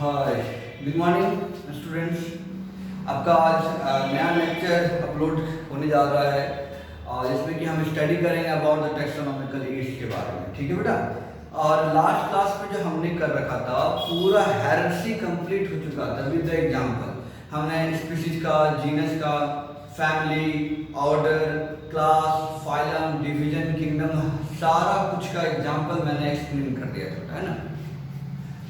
हाय, good morning students. आपका आज नया लेक्चर अपलोड होने जा रहा है और इसमें कि हम स्टडी करेंगे अबाउट द टेक्सोनॉमिकल एज के बारे में। ठीक है बेटा। और लास्ट क्लास में जो हमने कर रखा था पूरा हायरार्की कंप्लीट हो चुका था विद द एग्जांपल। हमने स्पीशीज का, जीनस का, family, order, class, phylum, division, kingdom, सारा कुछ का एग्जांपल मैंने एक्सप्लेन कर दिया था, है ना।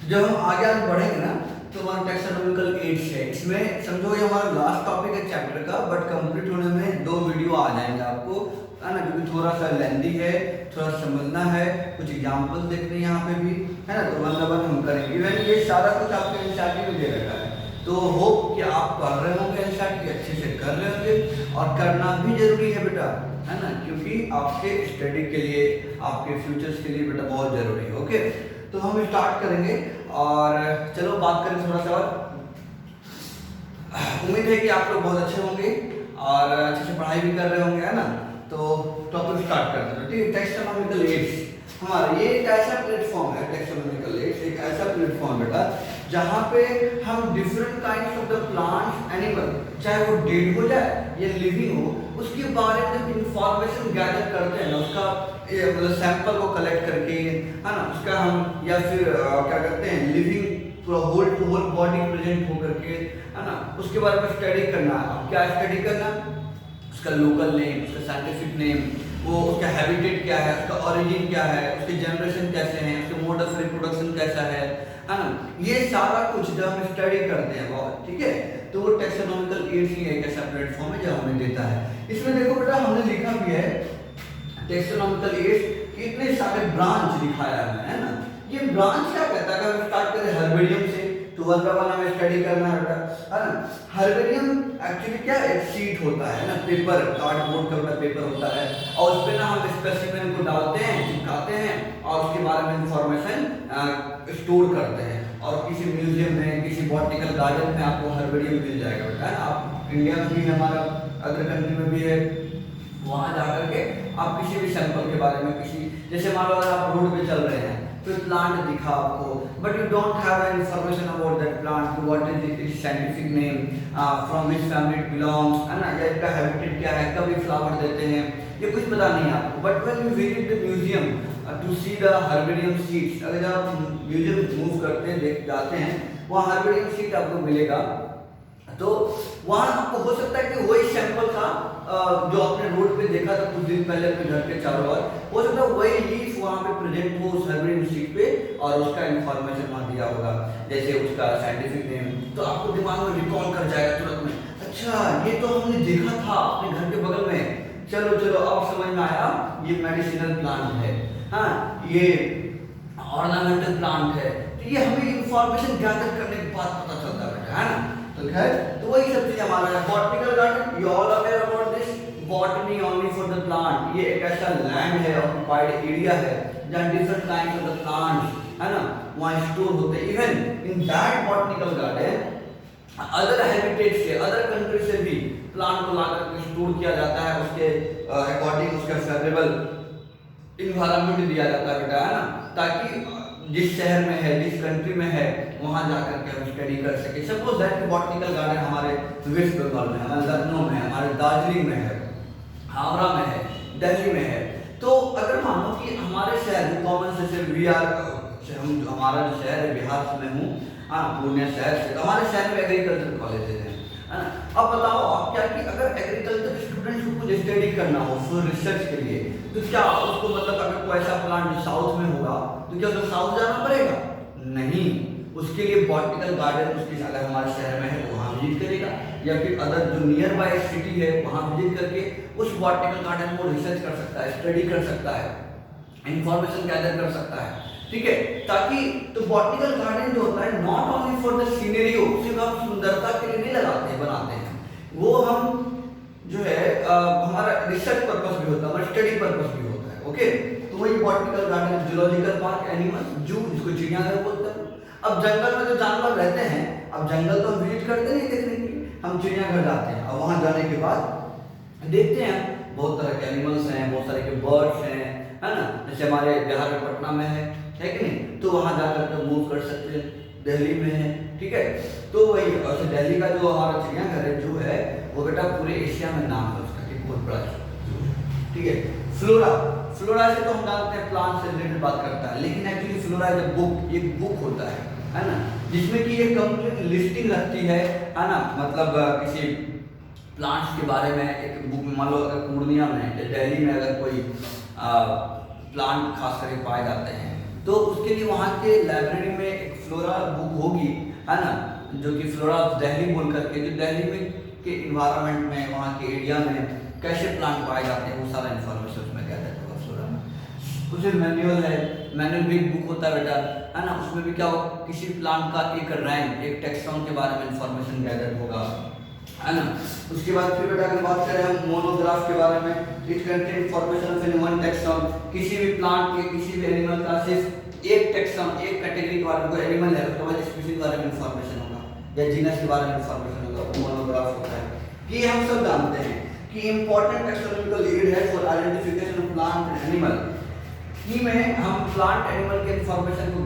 जब हम आगे बढ़ेंगे ना तो हमारा टेक्सोनॉमिकल एज है, इसमें समझो ये हमारा लास्ट टॉपिक है चैप्टर का, बट कंप्लीट होने में 2 वीडियो आ जाएंगे आपको, है ना, क्योंकि थोड़ा सा लेंदी है, थोड़ा समझना है, कुछ एग्जांपल देखने हैं यहाँ पे भी, है ना। तो वन बाय वन हम करेंगे। इवन ये सारा कुछ आपके एनसीईआरटी में दे रखा है, तो होप कि आप पढ़ रहे होंगे, एनसीईआरटी अच्छे से कर रहे होंगे और करना भी जरूरी है बेटा, है ना, क्योंकि आपके स्टडी के लिए, आपके फ्यूचर्स के लिए बेटा बहुत जरूरी है। ओके, तो हम स्टार्ट करेंगे और चलो बात करें थोड़ा सा। उम्मीद है कि आप लोग बहुत अच्छे होंगे और अच्छे से पढ़ाई भी कर रहे होंगे, है ना। तो टॉपिक स्टार्ट करते हैं। ठीक है, टेक्सोनॉमिकल एज हमारा ये एक ऐसा प्लेटफॉर्म है, टेक्सोनॉमिकल एज एक ऐसा प्लेटफॉर्म बेटा जहाँ पे हम different kinds of the plants, animal, चाहे वो डेड हो जाए या लिविंग हो, उसके बारे में इंफॉर्मेशन गैदर करते हैं ना, उसका मतलब सैंपल को कलेक्ट करके, है ना, उसका हम या फिर क्या करते हैं, लिविंग पूरा whole to whole body present होकर के, है ना, उसके बारे में स्टडी करना है। अब क्या स्टडी करना, उसका लोकल नेम, उसका साइंटिफिक नेम, वो उसका हैबिटेट क्या है, उसका ओरिजिन क्या है, उसके जनरेशन कैसे हैं, उसके मोड ऑफ रिप्रोडक्शन कैसा है ना, ये सारा कुछ जब हम स्टडी करते हैं बहुत, ठीक है, तो वो टेक्सोनॉमिकल एज ही एक ऐसा प्लेटफॉर्म है जो हमें देता है। इसमें देखो बेटा हमने लिखा भी है टेक्सोनॉमिकल एज इतने सारे ब्रांच दिखाया है ना। ये ब्रांच क्या कहता है, अगर स्टार्ट करें हर्बेरियम से तो वन बाय वन हमें स्टडी करना है बेटा, है ना। हर्बेरियम एक्चुअली क्या एक शीट होता है ना, पेपर, कार्डबोर्ड का पेपर होता है और उस पे ना हम स्पेसिमेन को डालते हैं, चिपकाते हैं और उसके बारे में इंफॉर्मेशन स्टोर करते हैं और किसी म्यूजियम में, किसी बॉटनिकल गार्डन में आपको हर्बेरियम मिल जाएगा बेटा, है ना। आप इंडिया में भी, हमारा अदर कंट्री में भी है, वहाँ जाकर के आप किसी भी सैंपल के बारे में, किसी जैसे मान लो अगर आप रोड पे चल रहे हैं तो प्लांट दिखा आपको, but you don't have any information about that plant, what is it's scientific name, from which family it belongs, है ना, या इसका हैबिटेट क्या है, कब ये फ्लावर देते हैं, ये कुछ पता नहीं है आपको। But when you visit the museum to see the herbarium seeds, अगर आप म्यूजियम मूव करते हैं, देख जाते हैं, वहाँ हर्बेरियम सीड आपको मिलेगा, तो वहाँ आपको हो सकता है कि वही सैंपल था जो आपने रोड पे देखा था कुछ दिन पहले अपने घर के चारों ओर, हो सकता है वही लीफ वहाँ पे प्रेजेंट हो उस हर्बेरियम शीट पे और उसका इंफॉर्मेशन वहाँ दिया होगा, जैसे उसका साइंटिफिक नेम, तो आपको दिमाग में रिकॉल कर जाएगा तुरंत में, अच्छा ये तो हमने देखा था अपने घर के बगल में, चलो चलो अब समझ में आया, ये मेडिसिनल प्लांट है, हाँ ये ऑर्नामेंटल प्लांट है। तो ये हमें इंफॉर्मेशन गैदर करने के बाद पता चलता है ना। तो खैर, तो वही सब चीज हमारा है। Botanical garden, you all aware about this, botany only for the plant, ये एक ऐसा लैंड है, ऑक्युपाइड एरिया है जहाँ different kinds of the plants, है ना, वहाँ स्टोर होते हैं। Even in that botanical garden other habitat से, अदर कंट्री से भी प्लांट को लाकर के स्टोर किया जाता है, उसके अकॉर्डिंग उसका फेवरेबल इन्वायरमेंट दिया जाता है बेटा, है ना, ताकि जिस शहर में है, जिस कंट्री में है, वहां जाकर के हम स्टडी कर सके। सपोज दैट बॉटनिकल गार्डन हमारे वेस्ट बंगाल में, हमारे लखनऊ में है, हमारे दार्जिलिंग में है, हावड़ा में है, दिल्ली में है, तो अगर मानो कि हमारे शहर कॉमन से वी आर, हम हमारा जो शहर है बिहार से मैं हूँ, हाँ पूर्णिया शहर से, तो हमारे शहर में एग्रीकल्चर कॉलेजेस हैं, है ना। अब बताओ आप क्या कि अगर एग्रीकल्चर स्टूडेंट्स को कुछ स्टडी करना हो फॉर रिसर्च के लिए, तो क्या उसको मतलब अगर कोई ऐसा प्लांट साउथ में होगा तो क्या उसको साउथ जाना पड़ेगा? नहीं, उसके लिए बॉटनिकल गार्डन उसके अगर हमारे शहर में है तो वहाँ विजिट करेगा, या फिर अदर जो नियर बाय सिटी है वहाँ विजिट करके उस बॉटनिकल गार्डन को रिसर्च कर सकता है, स्टडी कर सकता है, इंफॉर्मेशन गैदर कर सकता है, ठीक है। ताकि तो बॉटनिकल गार्डन जो होता है not only for the scenario, सिर्फ हम सुंदरता के लिए नहीं लगाते हैं, बनाते हैं, वो हम जो है हमारा रिसर्च पर्पस भी होता है, हमारा स्टडी पर्पस भी होता है। ओके, तो वही botanical garden, zoological park, animal जू जिसको चिड़ियाघर बोलते हैं। अब जंगल में जो जानवर रहते हैं, अब जंगल तो हम विजिट करते नहीं देखने के लिए, हम चिड़ियाघर जाते हैं और वहां जाने के बाद देखते हैं बहुत तरह के एनिमल्स हैं, बहुत सारे के बर्ड्स हैं, है ना, जैसे हमारे बिहार में पटना में है कि नहीं, तो वहां जाकर के मूव कर सकते हैं, दिल्ली में है, ठीक है। तो वही, और दिल्ली का जो हमारा चिड़ियाघर है जो है वो बेटा पूरे एशिया में नाम है उसका, ठीक, बहुत बड़ा, ठीक है। फ्लोरा, फ्लोरा से तो हम जानते हैं प्लांट से रिलेटेड बात करता है, लेकिन actually flora is a book, एक बुक होता है ना, जिसमें कि एक कंप्लीट लिस्टिंग रहती है ना, मतलब किसी प्लांट्स के बारे में एक बुक में, मान लो अगर पूर्णिया में या दिल्ली में अगर कोई प्लांट खास करके पाए जाते हैं तो उसके लिए वहाँ के लाइब्रेरी में एक फ्लोरा बुक होगी, है ना, जो कि फ्लोरा ऑफ दिल्ली बोल करके, जो दिल्ली में के इन्वायरमेंट में, वहाँ के एरिया में कैसे प्लांट पाए जाते हैं वो सारा इन्फॉर्मेशन उसमें गैदर होगा फ्लोरा में। उसे मैनुअल है, मैनुअल भी एक बुक होता है बेटा, है ना, उसमें भी क्या हो, किसी प्लांट का एक रैंक, एक टेक्सॉन के बारे में इन्फॉर्मेशन गैदर होगा, है ना। उसके बाद फिर बेटा अगर बात करें हम मोनोग्राफ के बारे में, it contain information of one tax on, किसी भी प्लांट के, किसी भी एनिमल का सिर्फ एक टेक्सॉन, एक कैटेगरी के बारे में, कोई एनिमल है उसके बाद स्पीशीज के बारे में इंफॉर्मेशन होगा या जीनस के बारे में इंफॉर्मेशन होगा, वो मोनोग्राफ होता है। ये हम सब जानते हैं कि इंपॉर्टेंट टेक्सोनॉमिकल एड है for identification of plant and animal. की में हम प्लांट एनिमल के इंफॉर्मेशन को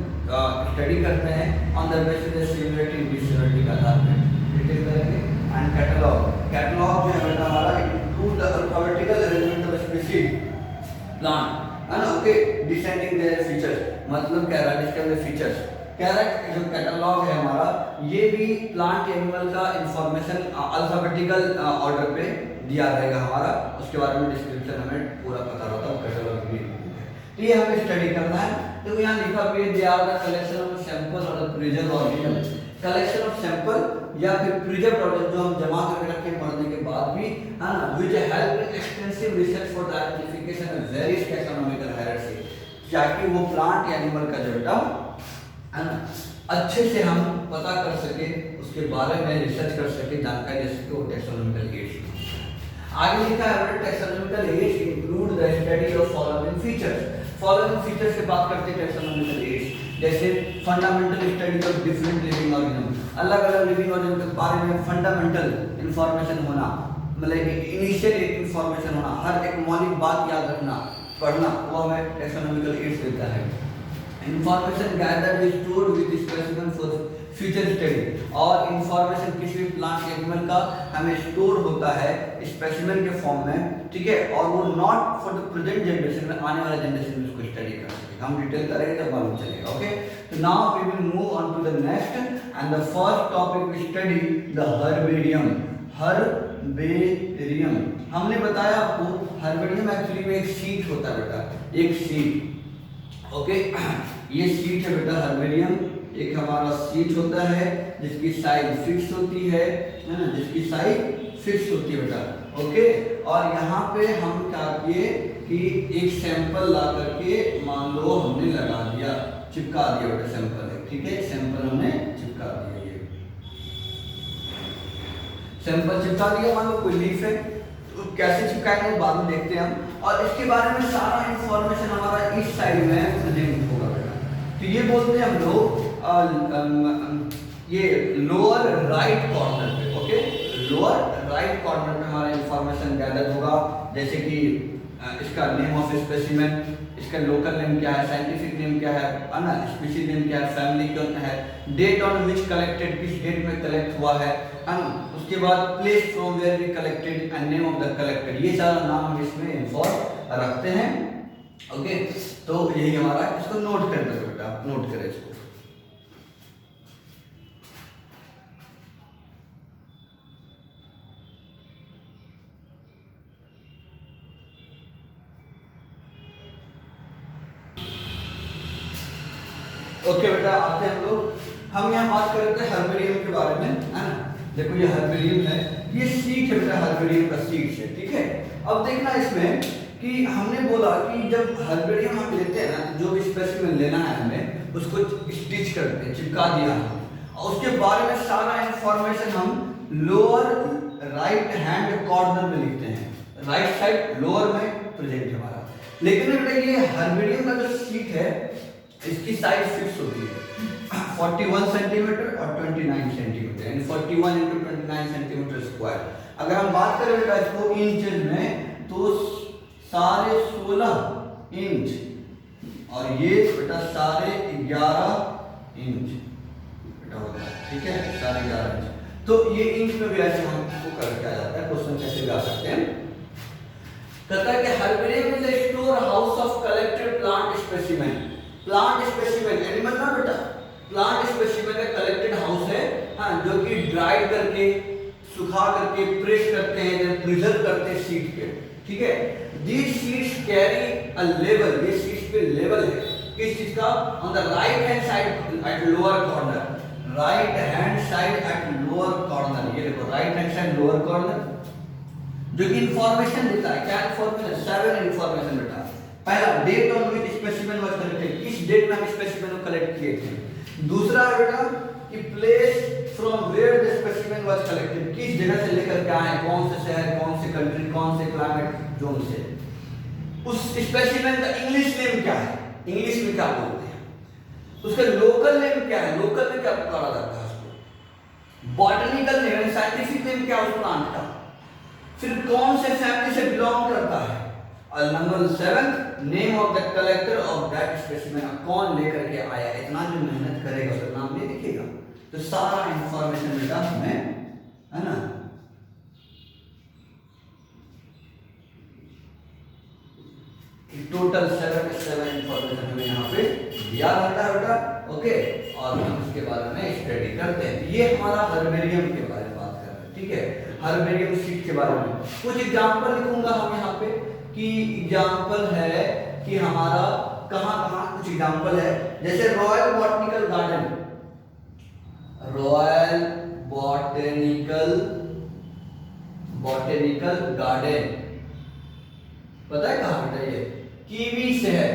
स्टडी करते हैं on the basis of similarity dissimilarity का आधार पर डिटेल करेंगे। एंड कैटलॉग, कैटलॉग जो है बेटा हमारा include the alphabetical arrangement of species plant, है ना, ओके, डिसेंडिंग देयर फीचर्स, मतलब क्या है इसके अंदर फीचर्स, क्या है जो कैटलॉग है हमारा, ये भी प्लांट एनिमल का इंफॉर्मेशन अल्फाबेटिकल ऑर्डर पे दिया रहेगा हमारा, उसके बारे में डिस्क्रिप्शन हमें पूरा पता रहता है, कैटलॉग भी है। तो ये हमें स्टडी करना है। तो यहाँ लिखा भी है they are the collection of sample और preserve organism, collection of sample या फिर प्रिजर्व ऑर्गेनिज्म जो हम जमा करके रखे पढ़ने के बाद भी, है ना, which help in extensive research for the identification of various taxonomical hierarchy, ताकि वो प्लांट या एनिमल का जो बेटा, है ना, अच्छे से हम पता कर सके, उसके बारे में रिसर्च कर सके, जानकारी दे सके, वो टैक्सोनॉमिकल एड्स। आगे लिखा है taxonomical aids include the study of following features, following features से बात करते हैं टैक्सोनॉमिकल एड्स, जैसे fundamental study of different living organism, अलग अलग लिविंग ऑर्गेनिज्म के बारे में फंडामेंटल इंफॉर्मेशन होना, मतलब इनिशियल इंफॉर्मेशन होना, हर एक मौलिक बात याद रखना, पढ़ना, वो हमें टैक्सोनॉमिकल एड्स देता है। Information gathered is stored with specimen for future study, और इंफॉर्मेशन किसी भी प्लांट एनिमल का हमें स्टोर होता है स्पेसिमेन के फॉर्म में, ठीक है, और वो not for the present generation में, आने वाले जनरेशन में उसको स्टडी कर सके, हम डिटेल करेंगे तब मालूम चलेगा, ओके। तो now we will move on to the next and the first topic we study the herbarium. Herbarium हमने बताया आपको, हर्बेरियम एक्चुअली में एक सीट होता है बेटा, एक सीट, ओके, ये सीट है बेटा हर्बेरियम, एक हमारा सीट होता है जिसकी साइज फिक्स होती है ना, जिसकी साइज फिक्स होती है बेटा, ओके। और यहाँ पे हम क्या किए कि एक सैंपल ला करके मान लो हमने लगा दिया, चिपका दिया बेटा सैंपल है, ठीक है, सैंपल हमने चिपका दिया, ये सैंपल चिपका दिया, मान लो कोई लीफ है, तो कैसे चिपकाएंगे बाद में देखते हैं हम, और इसके बारे में सारा इंफॉर्मेशन हमारा इस साइड में प्रेजेंट होगा बेटा। तो ये बोलते हैं हम लोग ये लोअर राइट कॉर्नर पे, ओके, लोअर राइट कॉर्नर पे हमारा इंफॉर्मेशन गैदर होगा, जैसे कि इसका नेम ऑफ स्पेसिमेन, इसका लोकल नेम क्या है, साइंटिफिक नेम क्या है ना, स्पीशीज नेम क्या है, फैमिली कौन है, डेट ऑन विच कलेक्टेड, किस डेट में कलेक्ट हुआ है ना, उसके बाद place from where we collected and name of the collected, ये सारा नाम हम इसमें इन्फॉर्म रखते हैं, ओके। तो यही हमारा, इसको नोट कर दो बेटा, नोट करें इसको। ओके बेटा, आते हैं हम लोग, हम यहाँ बात कर रहे थे हर्बेरियम के बारे में, है ना, देखो ये हर्बेरियम है, ये सीट है बेटा, हर्बेरियम का सीट है, ठीक है। अब देखना इसमें कि हमने बोला कि जब हर्बेरियम हम लेते हैं ना, जो भी स्पेसिमेन लेना है हमें, उसको स्टिच करते हैं, चिपका दिया हम, और उसके बारे में सारा इंफॉर्मेशन हम लोअर राइट हैंड कॉर्नर में लिखते हैं, राइट साइड लोअर में प्रेजेंट है हमारा। लेकिन बेटा ये हर्बेरियम का जो सीट है, इसकी साइज फिक्स होती है 41 सेंटीमीटर और 29 सेंटीमीटर, यानी 41 × 29 सेंटीमीटर स्क्वायर। अगर हम बात करें बेटा इसको इंचेस में, तो 16.5 इंच, और ये बेटा 11.5 इंच, ठीक है, सारे 11 इंच। तो ये इंच में भी ऐसे हमको करके आ जाता है, क्वेश्चन कैसे भी आ सकते हैं। कहता है कि herbarium is a store house of collected plant specimen. Plant specimen animal ना बेटा, प्लांट स्पेसिमेन का कलेक्टेड हाउस है, हाँ, जो कि ड्राई करके, सुखा करके, प्रेस करते हैं, देन प्रिजर्व करते हैं सीड पे, ठीक है। These seeds carry a label, ये सीड्स पे लेबल है किस चीज का, on the right hand side at lower corner, right hand side at lower corner, ये देखो right hand side lower corner, जो कि इंफॉर्मेशन देता है। क्या इंफॉर्मेशन? 7 इंफॉर्मेशन बेटा। पहला, date on which specimen was collected, किस डेट में हम स्पेसिमेन को कलेक्ट किए थे। दूसरा है बेटा कि place from where the specimen was collected, किस जगह से लेकर के आए, कौन से शहर, कौन से कंट्री, कौन से क्लाइमेट जोन से। उस स्पेसिमेन का इंग्लिश नेम क्या है, इंग्लिश में क्या बोलते हैं, उसका लोकल नेम क्या है, लोकल में क्या पुकारा जाता है उसको, बॉटनिकल नेम, साइंटिफिक नेम क्या उस प्लांट का, फिर कौन से फैमिली से बिलोंग करता है, और number 7 name of the collector of that specimen, कौन लेकर के आया। इतना जो मेहनत करेगा उसका नाम नहीं दिखेगा, तो सारा इंफॉर्मेशन बेटा हमें, है ना, टोटल 7 इंफॉर्मेशन हमें यहाँ पे दिया रहता है बेटा, ओके। और हम इसके बारे में स्टडी करते हैं। ये हमारा हर्बेरियम के बारे में बात कर रहे हैं, ठीक है, हर्बेरियम सीट के बारे में। कुछ एग्जांपल लिखूंगा हम यहाँ पे कि एग्जांपल है कि हमारा कहाँ कहाँ कुछ एग्जांपल है, जैसे royal botanical garden, royal botanical garden, पता है कहाँ बेटा, ये कीवी से है,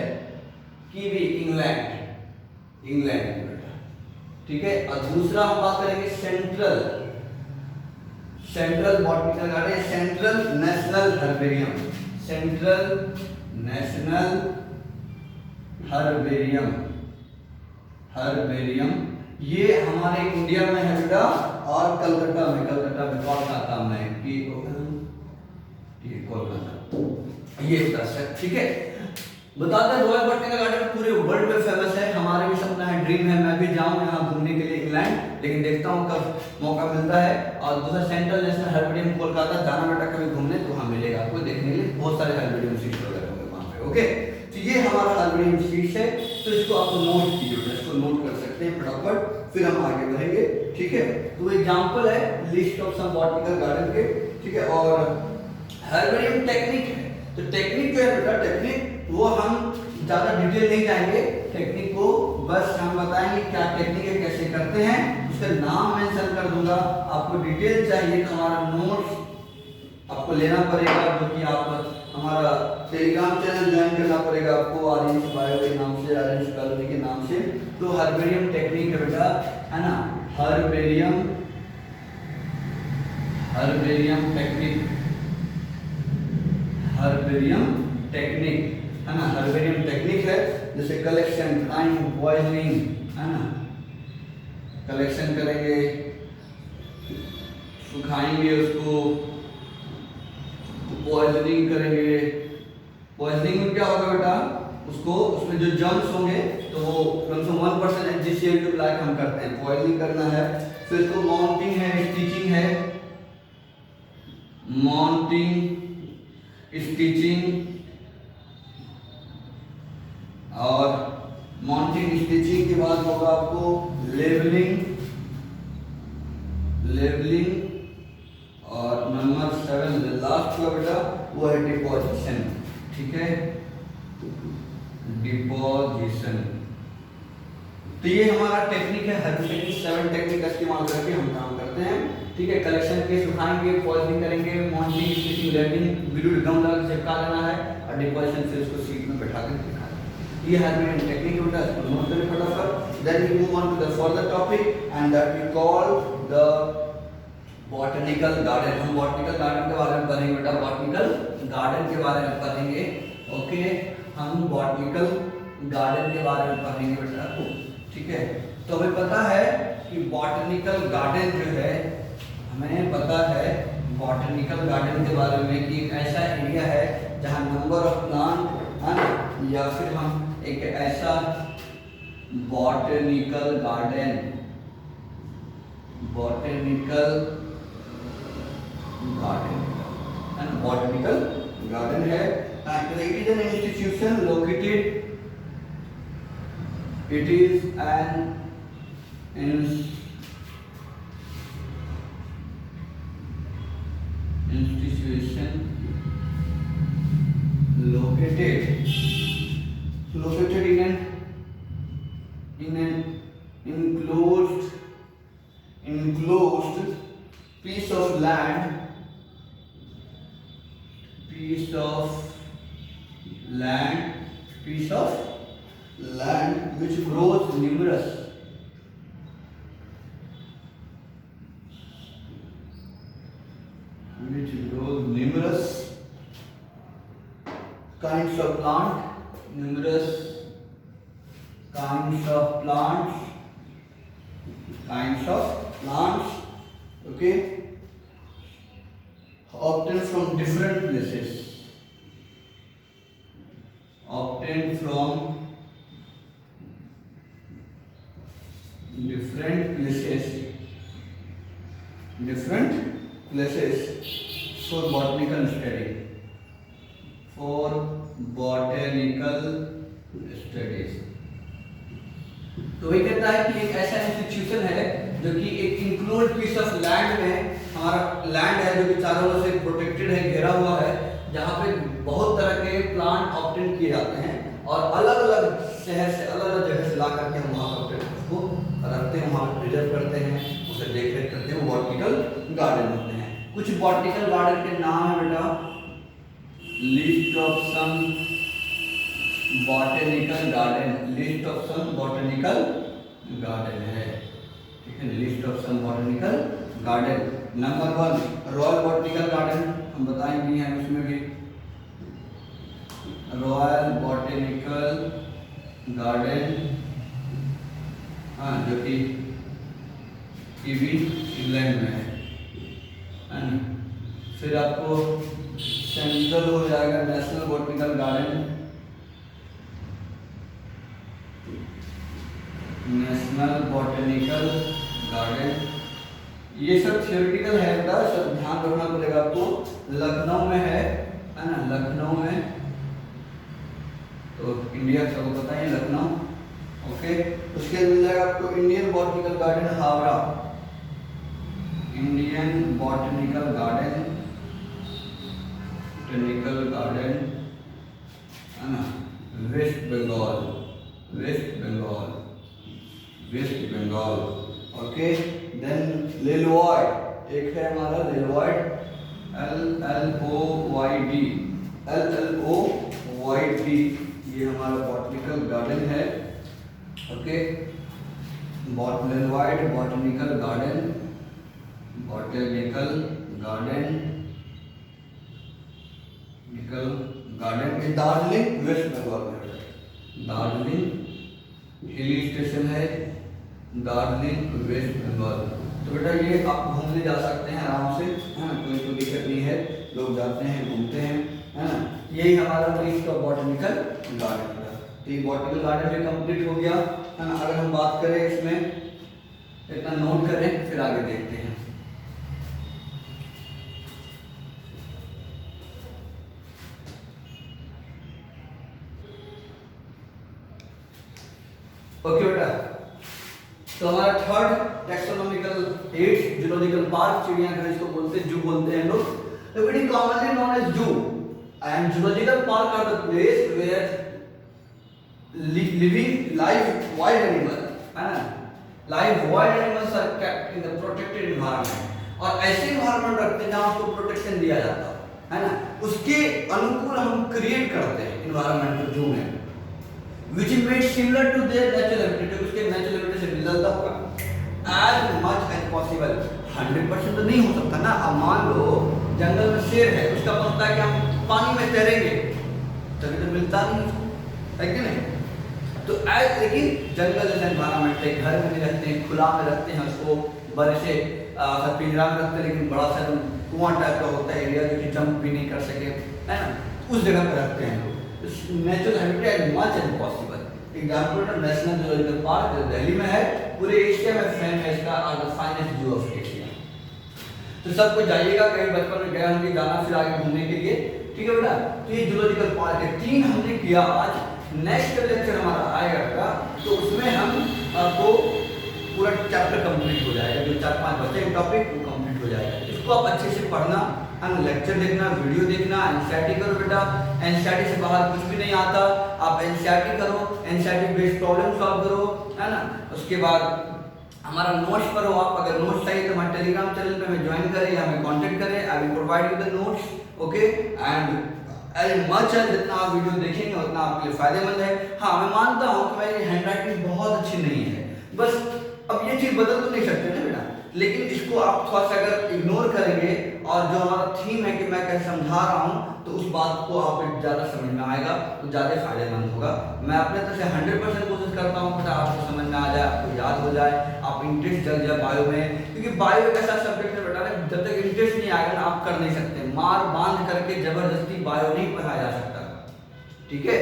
कीवी इंग्लैंड बेटा, ठीक है। और दूसरा हम बात करेंगे central botanical garden, central national herbarium, ये हमारे इंडिया में है बेटा, और कलकत्ता में कोलकाता में, कोलकाता, ये ठीक है। बताते हैं रॉयल बॉटनिकल गार्डन पूरे वर्ल्ड में फेमस है, हमारे भी सपना है, ड्रीम है, मैं भी जाऊं यहाँ घूमने के लिए इंग्लैंड, लेकिन देखता हूँ कब मौका मिलता है। और दूसरा सेंट्रल नेशनल हर्बेरियम कोलकाता, जाना बेटा कभी घूमने तो वहाँ मिलेगा आपको देखने के लिए, बहुत सारे हर्बेरियम सीट्स वगैरह होंगे वहाँ पे, ओके। तो ये हमारा हर्बेरियम सीट्स है, तो इसको आप नोट कीजिए, इसको नोट कर सकते हैं फटाफट, फिर हम आगे बढ़ेंगे, ठीक है। तो एग्जाम्पल है list of some botanical garden के, ठीक है। और हर्बेरियम टेक्निक है, तो टेक्निक जो है बेटा, टेक्निक वो हम ज्यादा डिटेल नहीं जाएंगे, टेक्निक को बस हम बताएंगे क्या टेक्निक है, कैसे करते हैं, उसका नाम मेंशन कर दूंगा। आपको डिटेल चाहिए तो हमारा नोट्स आपको लेना पड़ेगा, जो कि आप हमारा टेलीग्राम चैनल ज्वाइन करना पड़ेगा आपको, आर्यन बायो के नाम से, आर्यन कॉलोनी के नाम से। तो हर्बेरियम टेक्निक है बेटा, है ना, हर्बेरियम टेक्निक है ना, हर्बेरियम टेक्निक है, जैसे कलेक्शन, टाइम, बॉइलिंग, है ना, कलेक्शन करेंगे, सुखाएंगे उसको, बॉइलिंग करेंगे। बॉइलिंग में क्या होगा बेटा, उसको उसमें जो जर्म्स होंगे तो वो कम से कम 1% HCl के ब्लैक हम करते हैं, बॉइलिंग करना है। फिर इसको माउंटिंग है, स्टिचिंग है, स्टिचिंग और माउंटिंग स्टिचिंग के बाद होगा आपको लेबलिंग, और नंबर 7 लास्ट का बेटा वो है डिपोजिशन, ठीक है, डिपोजिशन। तो ये हमारा टेक्निक है, हर्बेरियम 7 टेक्निक का इस्तेमाल करके हम काम करते हैं, ठीक है। कलेक्शन के सुखाएंगे, पॉलिशिंग करेंगे, माउंटिंग, स्टिचिंग, लेबलिंग, वीडियो गम लगा के चिपका देना है, और डिपोजिशन से उसको सीट में बैठा के दिखाना है। ये हर्बेरियम टेक्निक होता है, इसको नोट करें फटाफट। Then we move on to the further topic and that we call the botanical garden. हम बॉटनिकल गार्डन के बारे में पढ़ेंगे बेटा, बॉटनिकल गार्डन के बारे में पढ़ेंगे, ओके। हम बॉटनिकल गार्डन के बारे में पढ़ेंगे बेटा, ठीक है। तो हमें पता है कि बॉटनिकल गार्डन जो है, हमें पता है बॉटनिकल गार्डन के बारे में कि एक ऐसा एरिया है जहाँ नंबर ऑफ प्लांट है, या फिर हम एक ऐसा botanical garden botanical garden, botanical garden है। It is an institution located, it is an institution located in an enclosed piece of land which grows numerous kinds of plants, okay, obtained from different places, for botanical studies. तो वही कहता है कि एक ऐसा institution है जो कि एक इंक्लोज्ड पीस ऑफ लैंड में, हमारा लैंड है जो कि चारों ओर से प्रोटेक्टेड है, घेरा हुआ है, जहाँ पे बहुत तरह के प्लांट ऑब्टेन किए जाते हैं और अलग अलग शहर से, अलग अलग जगह से ला करके हम वहाँ पर उसको रखते हैं, वहाँ पर प्रिजर्व करते हैं, उसे देख रेख करते हैं, वो बॉटनिकल गार्डन होते हैं। कुछ बॉटनिकल गार्डन के नाम है बेटा, list of some botanical garden है, ठीक है, list of some botanical garden. Number 1 royal botanical garden, हम बताएंगे हैं उसमें भी रॉयल बॉटनिकल गार्डन, हाँ, जो कि कीवी इंग्लैंड में है ना। फिर आपको सेंट्रल हो जाएगा नेशनल बॉटनिकल गार्डन, ये सब थियोरेटिकल है बेटा, सब ध्यान रखना पड़ेगा आपको। लखनऊ में है ना, लखनऊ में, तो इंडिया सबको पता है लखनऊ, ओके। उसके बाद मिल जाएगा आपको Indian botanical garden Howrah, Indian botanical garden है ना, West Bengal, okay. Then Lloyd, एक है हमारा लिलवॉयड, LLOYD, ये हमारा बॉटनिकल गार्डन है, okay. Lloyd botanical garden is Darjeeling, West Bengal में। दार्जिलिंग हिल स्टेशन है, दार्जिलिंग वेस्ट बंगाल। तो बेटा ये आप घूमने जा सकते हैं आराम से, है ना, कोई दिक्कत नहीं है, लोग जाते हैं, घूमते हैं, है ना। यही हमारा लिस्ट ऑफ बॉटनिकल गार्डन था। तो ये बॉटनिकल गार्डन भी कंप्लीट हो गया, है ना। अगर हम बात करें इसमें, इतना नोट करें, फिर आगे देखते हैं। ओके बेटा, तो हमारा third taxonomical aids, zoological park, चिड़ियाघर इसको बोलते हैं, जू बोलते हैं लोग। तो very commonly known as zoo and zoological park are the place where living live wild animal, है ना, live wild animals are kept in the protected environment. और ऐसे एनवायरनमेंट रखते हैं जहां उसको प्रोटेक्शन दिया जाता है ना, उसके अनुकूल हम क्रिएट करते हैं एनवायरनमेंट को जू में, which is made similar to their natural habitat, उसके नेचुरल हैबिटेट से मिलता होगा as much as possible। 100% तो नहीं हो सकता ना। अब मान लो जंगल में शेर है, उसका बनता है कि हम पानी में तैरेंगे, तभी तो मिलता नहीं उसको, है कि नहीं। तो लेकिन जंगल जैसा एनवायरनमेंट है, घर में नहीं रखते हैं, खुला में रखते हैं उसको, बड़े से पिंजरा में रखते हैं, लेकिन बड़ा सा कुआं टाइप का होता है एरिया, जो कि जंप भी नहीं कर सके, है ना, उस जगह पर रखते हैं लोग। Natural habitat much as possible, example national zoological park जो दिल्ली में है, पूरे एशिया में फेम है इसका, और the finest zoo of Asia. तो सब कुछ जाइएगा, कहीं बचपन में गए होंगे जाना फिर आगे घूमने के लिए, ठीक है बेटा। तो ये जूलॉजिकल पार्क है, 3 हमने किया आज। नेक्स्ट लेक्चर हमारा आएगा का, तो उसमें हम आपको पूरा चैप्टर कंप्लीट हो जाएगा, जो 4-5 बचे टॉपिक वो कंप्लीट हो जाएगा। इसको आप अच्छे से पढ़ना, हम लेक्चर देखना, वीडियो देखना, एनसीईआरटी करो बेटा। एनसीईआरटी से बाहर कुछ भी नहीं आता, आप एनसीईआरटी करो, एनसीईआरटी बेस्ड प्रॉब्लम सॉल्व करो, है ना। उसके बाद हमारा नोट्स पढ़ो आप, अगर नोट्स चाहिए तो हमारे टेलीग्राम चैनल पे हमें ज्वाइन करें या हमें कांटेक्ट करें, I will provide you the notes, okay. And as much as जितना आप वीडियो देखेंगे उतना आपके लिए फायदेमंद है। हाँ, मैं मानता हूँ कि मेरी हैंडराइटिंग बहुत अच्छी नहीं है, बस अब ये चीज़ बदल तो नहीं सकते ना बेटा, लेकिन इसको आप थोड़ा सा अगर इग्नोर करेंगे और जो हमारा थीम है कि मैं कैसे समझा रहा हूँ, तो उस बात को आप ज़्यादा समझ में आएगा, तो ज़्यादा फायदेमंद होगा। मैं अपने तरफ से 100% कोशिश करता हूँ कि आपको समझ में आ जाए, आपको याद हो जाए, आप इंटरेस्ट जग जाए बायो में, क्योंकि बायो एक ऐसा सब्जेक्ट है बेटा, जब तक इंटरेस्ट नहीं आएगा ना आप कर नहीं सकते। मार बांध करके जबरदस्ती बायो नहीं पढ़ाया जा सकता, ठीक है।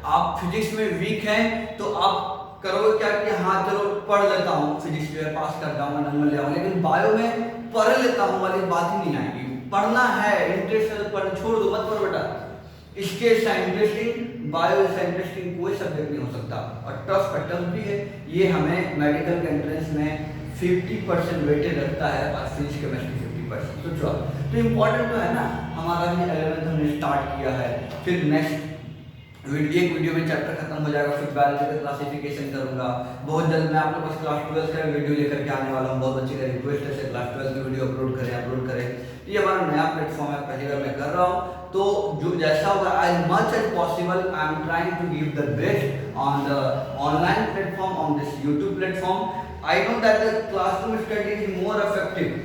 आप फिजिक्स में वीक हैं तो आप करोगे क्या कि हाँ चलो पढ़ लेता हूँ, फिजिक्स जो है पास कर जाऊंगा, नंबर ले आऊंगा, लेकिन बायो में पढ़ लेता हूँ वाली बात ही नहीं आएगी। पढ़ना है, इंटरेस्ट है तो पढ़, छोड़ दो मत पढ़ो बेटा। इसके जैसा इंटरेस्टिंग, बायो जैसा इंटरेस्टिंग कोई सब्जेक्ट नहीं हो सकता, और टफ का टफ भी है। ये हमें मेडिकल के एंट्रेंस में 50% वेटेज रखता है, और फिजिक्स केमिस्ट्री 50%। तो चलो, तो इम्पोर्टेंट तो है ना, हमारा भी 11th हमने स्टार्ट किया है। फिर नेक्स्ट एक वीडियो में चैप्टर खत्म हो जाएगा, फिर बायोलॉजी का क्लासिफिकेशन करूंगा। बहुत जल्द मैं आप लोग को क्लास 12 का वीडियो लेकर के आने वाला हूँ। बहुत बच्चे का रिक्वेस्ट है क्लास 12 की वीडियो अपलोड करें। ये हमारा नया प्लेटफॉर्म है, पहली बार मैं कर रहा हूँ, तो जो जैसा होगा as much as possible I am trying to give the best on the online platform, on this YouTube platform. I know that the classroom study is more effective,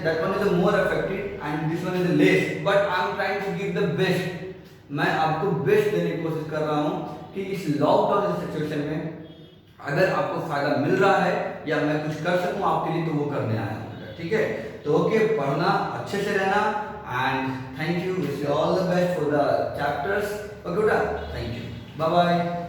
that one is more effective and this one is less, but I am trying to give the best। मैं आपको best देने की कोशिश कर रहा हूँ कि इस लॉकडाउन सिचुएशन में अगर आपको फायदा मिल रहा है या मैं कुछ कर सकूँ आपके लिए, तो वो करने आया हूँ, ठीक है। तो ओके, पढ़ना, अच्छे से रहना, and thank you, wish you all the best for the chapters, okay बेटा, थैंक यू, बाय बाय।